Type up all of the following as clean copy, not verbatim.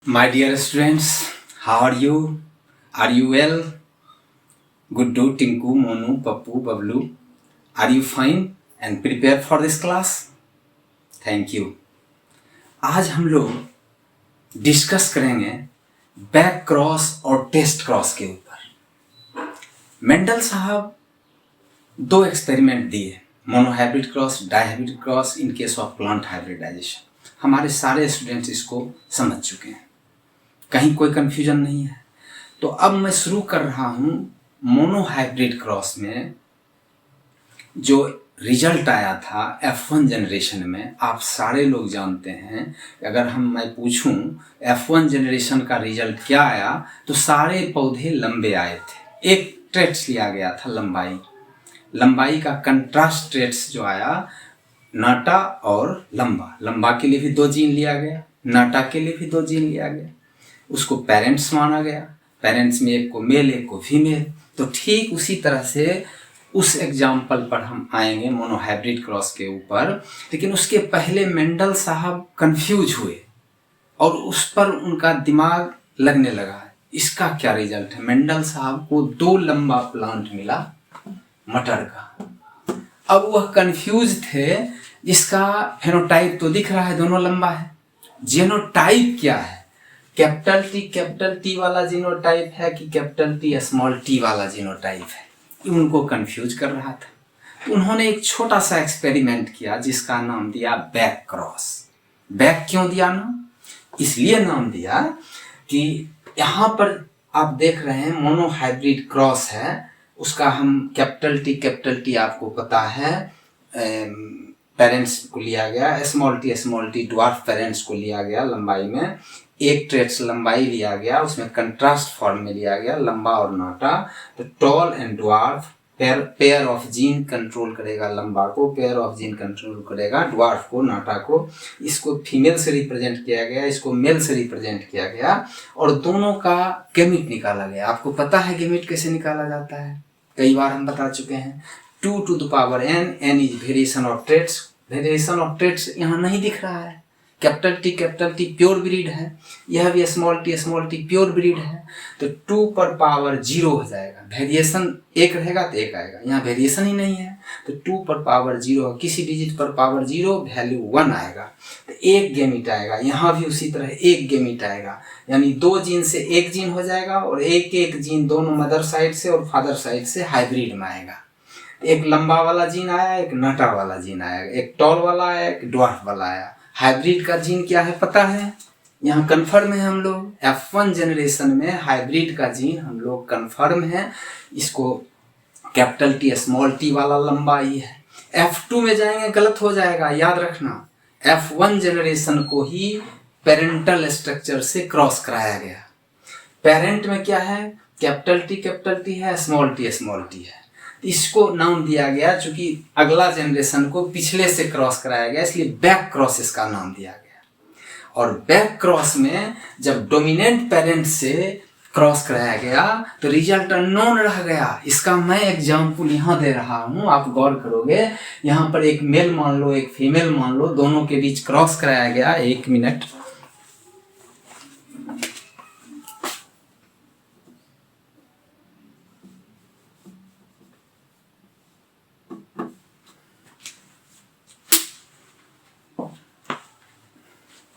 My dear students, how are you? Are you well? Guddu, Tinku, Monu, Pappu, Bablu, are you fine and prepared for this class? Thank you. आज हम लोग discuss करेंगे back cross और test cross के ऊपर। Mendel साहब दो experiment दिए, monohybrid cross, dihybrid cross in case of plant hybridization. हमारे सारे स्टूडेंट्स इसको समझ चुके हैं, कहीं कोई कंफ्यूजन नहीं है। तो अब मैं शुरू कर रहा हूँ मोनोहाइब्रिड क्रॉस में जो रिजल्ट आया था F1 जनरेशन में। आप सारे लोग जानते हैं, अगर मैं पूछूं F1 जनरेशन का रिजल्ट क्या आया तो सारे पौधे लंबे आए थे। एक ट्रेट्स लिया गया था लंबाई का कंट्रास्ट ट्रेट्स जो आया, नाटा और लंबा के लिए भी 2 जीन लिया गया, नाटा के लिए भी 2 जीन लिया गया। उसको पेरेंट्स माना गया, पेरेंट्स में एक को मेल एक को फीमेल। तो ठीक उसी तरह से उस एग्जाम्पल पर हम आएंगे मोनोहाइब्रिड क्रॉस के ऊपर। लेकिन उसके पहले मेंडल साहब कंफ्यूज हुए और उस पर उनका दिमाग लगने लगा, इसका क्या रिजल्ट है। मेंडल साहब को 2 लंबा प्लांट मिला मटर का। अब वह कंफ्यूज थे, इसका फेनोटाइप तो दिख रहा है दोनों लंबा है, जीनोटाइप क्या है, कैपिटल टी वाला जीनोटाइप है कि कैपिटल टी स्मॉल टी वाला जीनोटाइप है, ये उनको कंफ्यूज कर रहा था। तो उन्होंने एक छोटा सा एक्सपेरिमेंट किया जिसका नाम दिया बैक क्रॉस। बैक क्यों दिया नाम? इसलिए नाम दिया कि यहाँ पर आप देख रहे हैं मोनोहाइब्रिड क्रॉस है, उसका हम कैपिटल टी आपको पता है पेरेंट्स को लिया गया, स्मॉल टी ड्वार्फ पेरेंट्स को लिया गया लंबाई में। एक ट्रेट्स लंबाई लिया गया, उसमें कंट्रास्ट फॉर्म में लिया गया लंबा और नाटा। तो tall and dwarf pair of gene control करेगा लंबा को, पेयर ऑफ जीन कंट्रोल करेगा ड्वार्फ को, नाटा को। इसको फीमेल से रिप्रेजेंट किया गया, इसको मेल से रिप्रेजेंट किया गया और दोनों का गैमीट निकाला गया। आपको पता है गैमीट कैसे निकाला जाता है, कई बार हम बता चुके हैं। 2 to the power n, n is variation of traits. Variation of traits यहाँ नहीं दिख रहा है। कैपिटल टी प्योर ब्रीड है, यह भी स्मॉल टी प्योर ब्रीड है। तो 2 पर पावर 0 हो जाएगा, वेरिएशन 1 रहेगा तो 1 आएगा, यहाँ वेरिएशन ही नहीं है। तो 2 पर पावर 0, किसी डिजिट पर पावर 0 वैल्यू 1 आएगा, तो 1 गैमीट आएगा। यहाँ भी उसी तरह 1 गैमीट आएगा, यानी 2 जीन से 1 जीन हो जाएगा और एक जीन दोनों मदर साइड से और फादर साइड से हाइब्रिड में आएगा। एक लंबा वाला जीन आया, एक नाटा वाला जीन आया, एक टॉल वाला आया, एक ड्वार्फ वाला आया। हाइब्रिड का जीन क्या है पता है, यहाँ कन्फर्म है हम लोग। F1 जनरेशन में हाइब्रिड का जीन हम लोग कन्फर्म है, इसको कैपिटल टी स्मॉल टी वाला लंबाई है। F2 में जाएंगे गलत हो जाएगा, याद रखना। F1 जनरेशन को ही पेरेंटल स्ट्रक्चर से क्रॉस कराया गया। पेरेंट में क्या है, कैपिटल टी है, स्मॉल टी है। इसको नाम दिया गया चूंकि अगला जनरेशन को पिछले से क्रॉस कराया गया, इसलिए बैक क्रॉस इसका नाम दिया गया। और बैक क्रॉस में जब डोमिनेंट पेरेंट से क्रॉस कराया गया तो रिजल्ट अननोन रह गया। इसका मैं एग्जांपल यहाँ दे रहा हूँ, आप गौर करोगे। यहाँ पर एक मेल मान लो, एक फीमेल मान लो, दोनों के बीच क्रॉस कराया गया। 1 मिनट,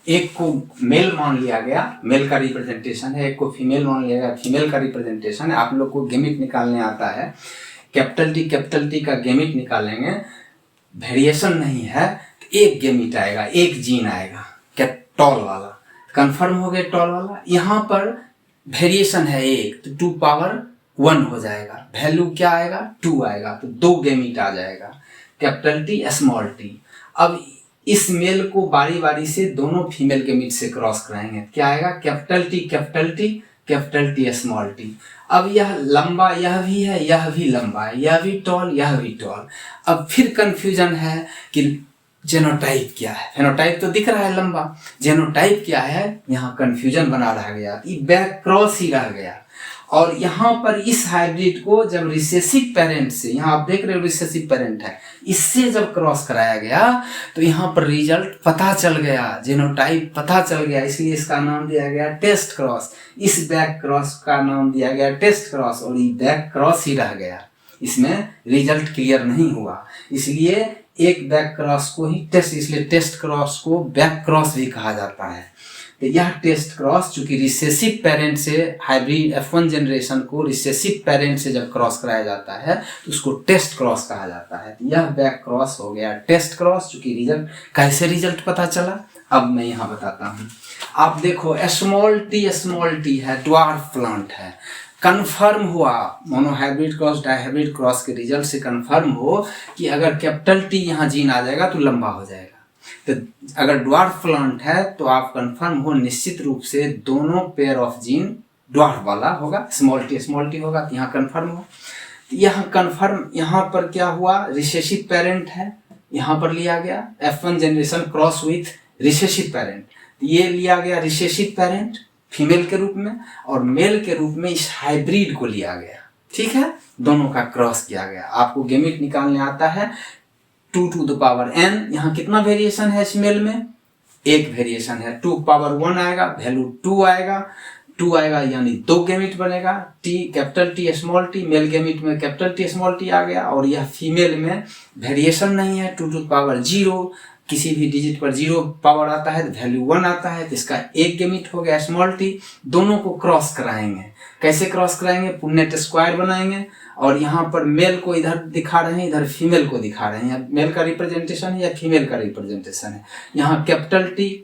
एक को मेल मान लिया गया, मेल का रिप्रेजेंटेशन है, एक को फीमेल मान लिया गया, फीमेल का रिप्रेजेंटेशन है। आप लोग को गैमीट निकालने आता है, कैपिटल टी का गैमीट निकालेंगे, वेरिएशन नहीं है तो 1 गैमीट आएगा, 1 जीन आएगा टॉल वाला। कंफर्म हो गया टॉल वाला। यहाँ पर वेरिएशन है 1 तो 2 पावर 1 हो जाएगा, वैल्यू क्या आएगा 2 आएगा, तो 2 गैमीट आ जाएगा, कैपिटल टी स्मॉल टी। अब इस मेल को बारी बारी से दोनों फीमेल गैमीट से क्रॉस कराएंगे, क्या आएगा कैपिटल टी स्मॉल टी। अब यह लंबा, यह भी है, यह भी लंबा है, यह भी टॉल, यह भी टॉल। अब फिर कंफ्यूजन है कि जेनोटाइप क्या है। फेनोटाइप तो दिख रहा है लंबा, जेनोटाइप क्या है, यहाँ कंफ्यूजन बना रह गया, ये बैक क्रॉस ही रह गया। और यहाँ पर इस हाइब्रिड को जब रिसेसिव पेरेंट से, यहाँ आप देख रहे हो रिसेसिव पेरेंट है, इससे जब क्रॉस कराया गया तो यहाँ पर रिजल्ट पता चल गया, जीनोटाइप पता चल गया, इसलिए इसका नाम दिया गया टेस्ट क्रॉस। इस बैक क्रॉस का नाम दिया गया टेस्ट क्रॉस, और ये बैक क्रॉस ही रह गया, इसमें रिजल्ट क्लियर नहीं हुआ, इसलिए एक बैक क्रॉस को ही टेस्ट, इसलिए टेस्ट क्रॉस को बैक क्रॉस भी कहा जाता है। तो यह टेस्ट क्रॉस चूंकि रिसेसिव पेरेंट से, हाइब्रिड F1 जनरेशन को रिसेसिव पेरेंट से जब क्रॉस कराया जाता है तो उसको टेस्ट क्रॉस कहा जाता है। तो यह बैक क्रॉस हो गया टेस्ट क्रॉस। चूंकि रिजल्ट, कैसे रिजल्ट पता चला अब मैं यहाँ बताता हूँ। आप देखो स्मॉल टी है, ड्वार्फ प्लांट है, कन्फर्म हुआ मोनोहाइब्रिड क्रॉस डाइहाइब्रिड क्रॉस के रिजल्ट से कन्फर्म हो कि अगर कैपिटल टी यहाँ जीन आ जाएगा तो लंबा हो जाएगा। तो अगर ड्वार्फ प्लांट है तो आप कंफर्म हो निश्चित रूप से दोनों पेयर ऑफ जीन ड्वार्फ वाला होगा, स्मॉल टी होगा, तो यहाँ कंफर्म हो। तो यहाँ कंफर्म, यहाँ पर क्या हुआ, रिसेसिव पेरेंट है, यहाँ पर लिया गया F1 generation cross with recessive parent, ये लिया गया रिसेसिव पेरेंट फीमेल के रूप में, और मेल के रूप में इस हाइब्रिड को लिया गया। ठीक है, दोनों का क्रॉस किया गया। आपको गेमिट निकालने आता है 2 to the power n। यहाँ कितना वेरिएशन है इस मेल में, एक वेरिएशन है, 2 power 1 आएगा, वैल्यू 2 आएगा यानी 2 गेमिट बनेगा। T capital T small T, male gamete में कैपिटल टी स्मॉल टी आ गया, और यह फीमेल में वेरिएशन नहीं है, 2 to the power 0, किसी भी डिजिट पर 0 पावर आता है तो वैल्यू 1 आता है, तो इसका एक गेमिट हो गया स्मॉल टी। दोनों को क्रॉस कराएंगे, कैसे क्रॉस कराएंगे, पुन्नेट स्क्वायर बनाएंगे, और यहाँ पर मेल को इधर दिखा रहे हैं, इधर फीमेल को दिखा रहे हैं, या मेल का रिप्रेजेंटेशन है या फीमेल का रिप्रेजेंटेशन है। यहाँ capital T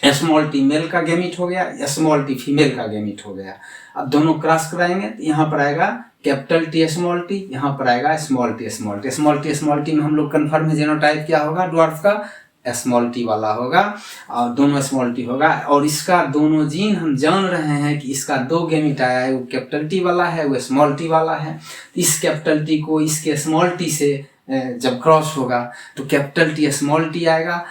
small T male का गेमिट हो गया, स्मॉल टी फीमेल का गेमिट हो गया। अब दोनों क्रॉस कराएंगे तो यहाँ पर आएगा कैपिटल टी स्मॉल टी, यहाँ पर आएगा स्मॉल टी में हम लोग कन्फर्म है जीनोटाइप क्या होगा, ड्वार्फ का स्मॉल टी वाला होगा, और दोनों स्मॉल टी होगा। और इसका दोनों जीन हम जान रहे हैं कि इसका 2 गेमिट आया है, वो कैपिटल टी वाला है, वो स्मॉल टी वाला है। इस कैपिटल टी को इसके स्मॉल टी से जब क्रॉस होगा तो कैपिटल टी स्मॉल टी आएगा।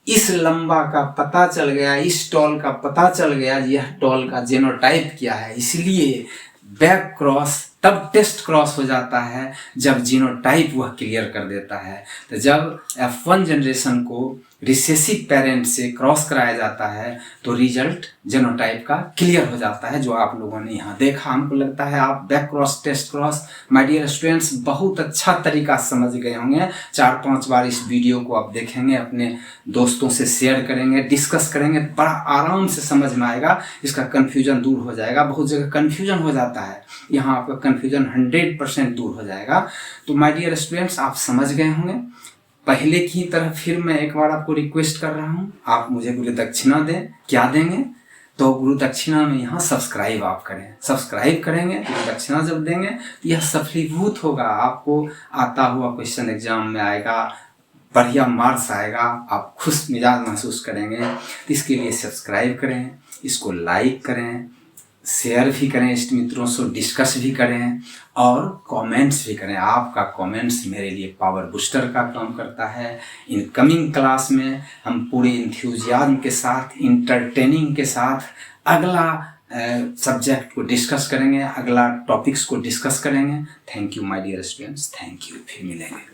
इस लंबा का पता चल गया, इस टॉल का पता चल गया, यह टॉल का जीनोटाइप क्या है, इसलिए बैक क्रॉस तब टेस्ट क्रॉस हो जाता है जब जीनोटाइप वह क्लियर कर देता है। तो जब F1 जनरेशन को रिसेसिव पेरेंट से क्रॉस कराया जाता है तो रिजल्ट जीनोटाइप का क्लियर हो जाता है, जो आप लोगों ने यहाँ देखा। हमको लगता है आप back cross test cross my dear students बहुत अच्छा तरीका समझ गए होंगे। 4-5 बार इस वीडियो को आप देखेंगे, अपने दोस्तों से शेयर करेंगे, डिस्कस करेंगे, बड़ा आराम से समझ में आएगा, इसका कन्फ्यूजन दूर हो जाएगा। बहुत जगह कन्फ्यूजन हो जाता है, यहाँ आपका कन्फ्यूजन 100% दूर हो जाएगा। तो माय डियर स्टूडेंट्स आप समझ गए होंगे। पहले की तरह फिर मैं एक बार आपको रिक्वेस्ट कर रहा हूँ, आप मुझे गुरु दक्षिणा दें। क्या देंगे, तो गुरु दक्षिणा में यहाँ सब्सक्राइब आप करें। सब्सक्राइब करेंगे, गुरु दक्षिणा जब देंगे तो यह सफलीभूत होगा, आपको आता हुआ क्वेश्चन एग्जाम में आएगा, बढ़िया मार्क्स आएगा, आप खुश मिजाज महसूस करेंगे। तो इसके लिए सब्सक्राइब करें, इसको लाइक करें, शेयर भी करें, इष्ट मित्रों से डिस्कस भी करें, और कमेंट्स भी करें। आपका कमेंट्स मेरे लिए पावर बूस्टर का काम करता है। इन कमिंग क्लास में हम पूरे इंथ्यूजियाज्म के साथ, इंटरटेनिंग के साथ अगला सब्जेक्ट को डिस्कस करेंगे, अगला टॉपिक्स को डिस्कस करेंगे। Thank you my dear students, thank you, फिर मिलेंगे।